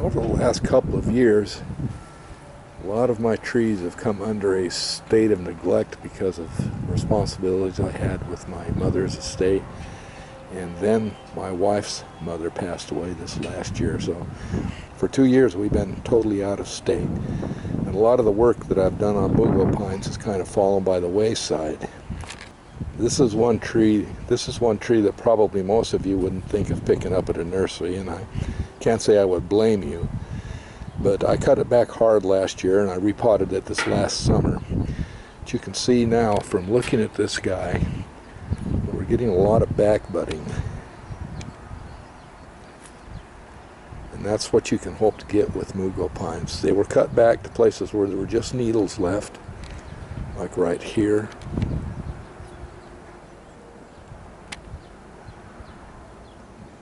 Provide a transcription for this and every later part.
Over the last couple of years, a lot of my trees have come under a state of neglect because of responsibilities I had with my mother's estate. And then my wife's mother passed away this last year. So for 2 years we've been totally out of state. And a lot of the work that I've done on mugo pines has kind of fallen by the wayside. This is one tree that probably most of you wouldn't think of picking up at a nursery, and I can't say I would blame you. But I cut it back hard last year and I repotted it this last summer. But you can see now from looking at this guy, we're getting a lot of back budding. And that's what you can hope to get with mugo pines. They were cut back to places where there were just needles left, like right here.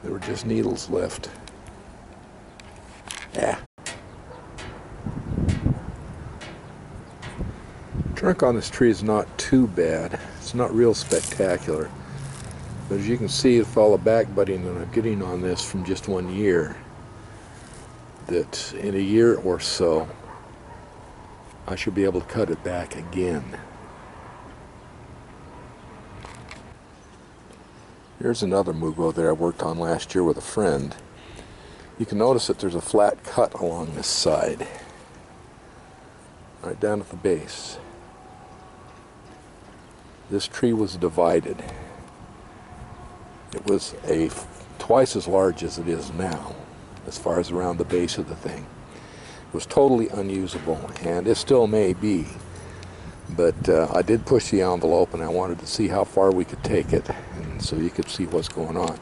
There were just needles left. Yeah. Trunk on this tree is not too bad. It's not real spectacular. But as you can see with all the back budding that I'm getting on this from just 1 year, that in a year or so I should be able to cut it back again. Here's another mugo that I worked on last year with a friend. You can notice that there's a flat cut along this side, right down at the base. This tree was divided. It was twice as large as it is now, as far as around the base of the thing. It was totally unusable, and it still may be. But I did push the envelope, and I wanted to see how far we could take it, and so you could see what's going on.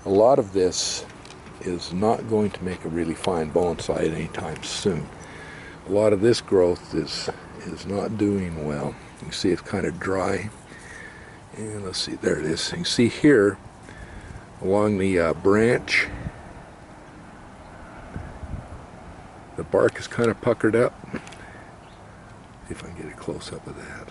A lot of this is not going to make a really fine bonsai anytime soon. A lot of this growth is not doing well. You can see it's kind of dry. And let's see, there it is. You can see here along the branch, the bark is kind of puckered up. See if I can get a close up of that.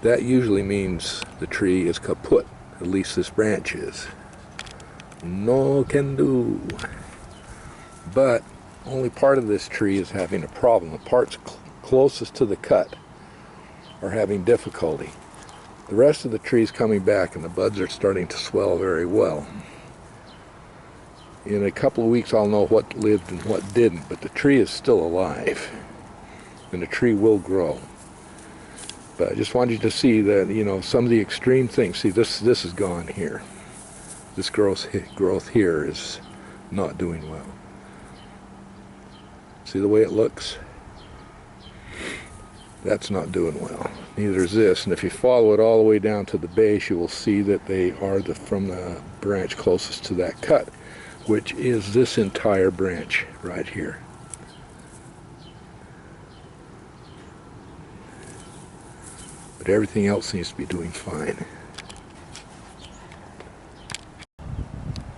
That usually means the tree is kaput. At least this branch is. No can do. But only part of this tree is having a problem. The parts closest to the cut are having difficulty. The rest of the tree is coming back and the buds are starting to swell very well. In a couple of weeks I'll know what lived and what didn't, but the tree is still alive and the tree will grow. But I just wanted you to see that, you know, some of the extreme things. See, this is gone here. This growth here is not doing well. See the way it looks? That's not doing well. Neither is this. And if you follow it all the way down to the base, you will see that they are from the branch closest to that cut, which is this entire branch right here. But everything else seems to be doing fine.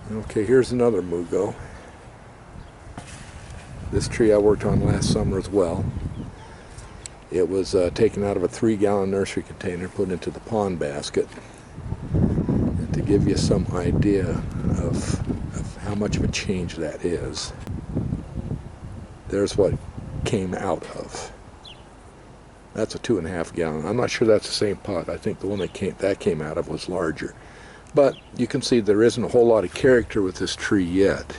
Okay, here's another mugo. This tree I worked on last summer as well. It was taken out of a 3-gallon nursery container, put into the pond basket. And to give you some idea of how much of a change that is, there's what came out of. That's a 2.5 gallon. I'm not sure that's the same pot. I think the one that came out of was larger. But you can see there isn't a whole lot of character with this tree yet.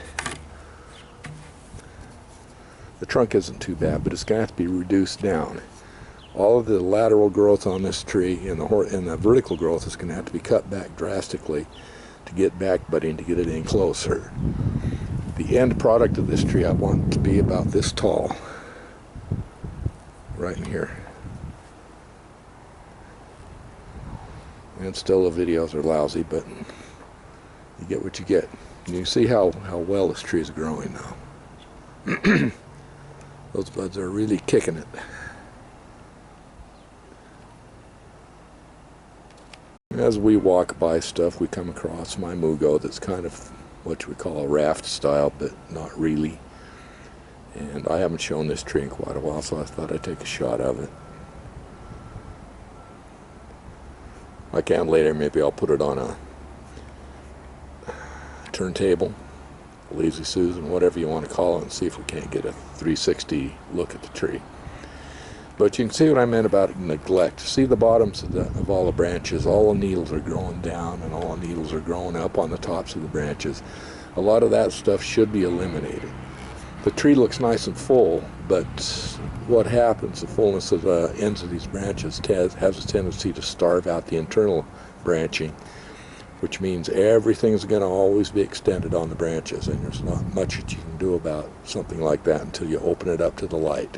The trunk isn't too bad, but it's going to have to be reduced down. All of the lateral growth on this tree and the vertical growth is going to have to be cut back drastically to get back budding, to get it in closer. The end product of this tree I want to be about this tall, right in here. And still the videos are lousy, but you get what you get. And you can see how well this tree is growing now. Those buds are really kicking it. As we walk by stuff, we come across my mugo that's kind of what you would call a raft style, but not really. And I haven't shown this tree in quite a while, so I thought I'd take a shot of it. I can later, maybe I'll put it on turntable, Lazy Susan, whatever you want to call it, and see if we can't get a 360 look at the tree. But you can see what I meant about neglect. See the bottoms of all the branches. All the needles are growing down and all the needles are growing up on the tops of the branches. A lot of that stuff should be eliminated. The tree looks nice and full, but what happens, the fullness of the ends of these branches has a tendency to starve out the internal branching, which means everything's going to always be extended on the branches, and there's not much that you can do about something like that until you open it up to the light.